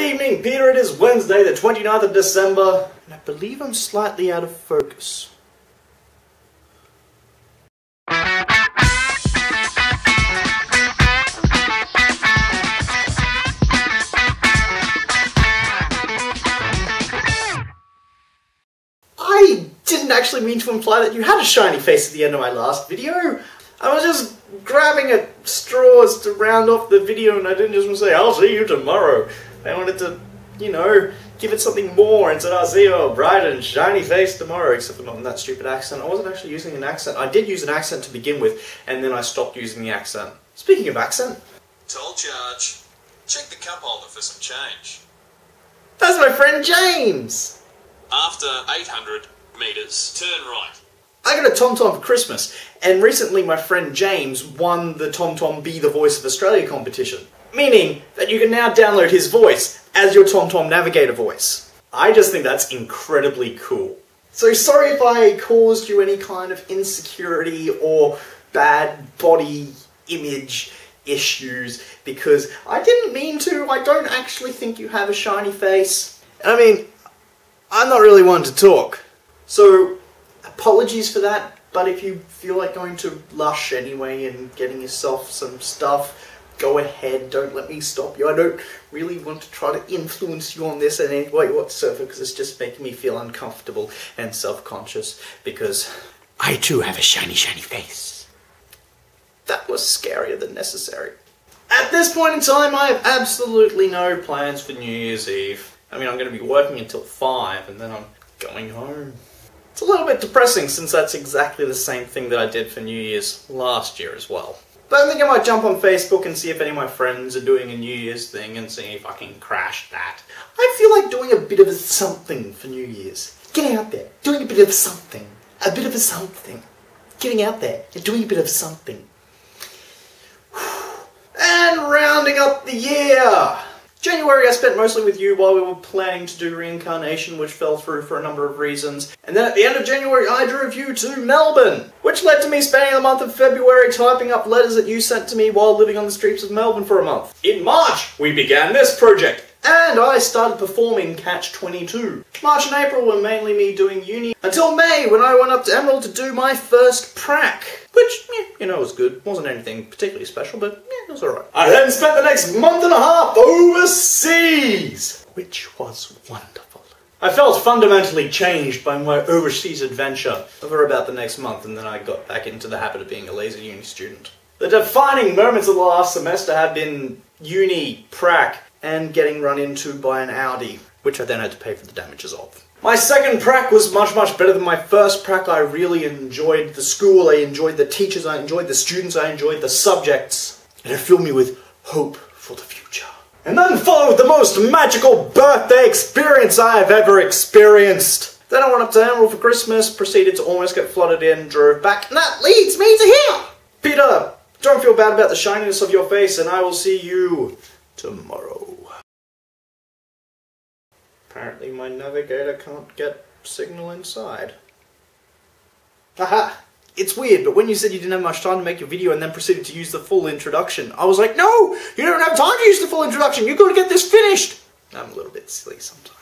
evening, Peter. It is Wednesday, the 29th of December, and I believe I'm slightly out of focus. I didn't actually mean to imply that you had a shiny face at the end of my last video. I was just grabbing at straws to round off the video, and I didn't just want to say, I'll see you tomorrow. I wanted to, you know, give it something more and said, I'll see your bright and shiny face tomorrow, except for not in that stupid accent. I wasn't actually using an accent. I did use an accent to begin with, and then I stopped using the accent. Speaking of accent... Toll charge. Check the cup holder for some change. That's my friend James! After 800 metres, turn right. I got a TomTom for Christmas, and recently my friend James won the TomTom Be the Voice of Australia competition. Meaning that you can now download his voice as your TomTom Navigator voice. I just think that's incredibly cool. So sorry if I caused you any kind of insecurity or bad body image issues, because I didn't mean to. I don't actually think you have a shiny face. I mean, I'm not really one to talk. So, apologies for that, but if you feel like going to Lush anyway and getting yourself some stuff, go ahead, don't let me stop you. I don't really want to try to influence you on this in any way whatsoever, because it's just making me feel uncomfortable and self-conscious, because I too have a shiny, shiny face. That was scarier than necessary. At this point in time, I have absolutely no plans for New Year's Eve. I mean, I'm going to be working until 5, and then I'm going home. It's a little bit depressing, since that's exactly the same thing that I did for New Year's last year as well. But I think I might jump on Facebook and see if any of my friends are doing a New Year's thing and see if I can crash that. I feel like doing a bit of a something for New Year's. Getting out there, doing a bit of something. A bit of a something. Getting out there and doing a bit of something. And rounding up the year! January I spent mostly with you while we were planning to do reincarnation, which fell through for a number of reasons. And then at the end of January I drove you to Melbourne, which led to me spending the month of February typing up letters that you sent to me while living on the streets of Melbourne for a month. In March we began this project, and I started performing Catch-22. March and April were mainly me doing uni, until May when I went up to Emerald to do my first prac. Which, yeah, you know, was good. Wasn't anything particularly special, but yeah, it was alright. I then spent the next month and a half overseas, which was wonderful. I felt fundamentally changed by my overseas adventure over about the next month, and then I got back into the habit of being a lazy uni student. The defining moments of the last semester have been uni, prac, and getting run into by an Audi, which I then had to pay for the damages of. My second prac was much, much better than my first prac. I really enjoyed the school, I enjoyed the teachers, I enjoyed the students, I enjoyed the subjects, and it filled me with hope for the future. And then followed the most magical birthday experience I have ever experienced. Then I went up to Emerald for Christmas, proceeded to almost get flooded in, drove back, and that leads me to here! Peter, don't feel bad about the shininess of your face, and I will see you tomorrow. Apparently my navigator can't get signal inside. Haha! It's weird, but when you said you didn't have much time to make your video and then proceeded to use the full introduction, I was like, no! You don't have time to use the full introduction! You've got to get this finished! I'm a little bit silly sometimes.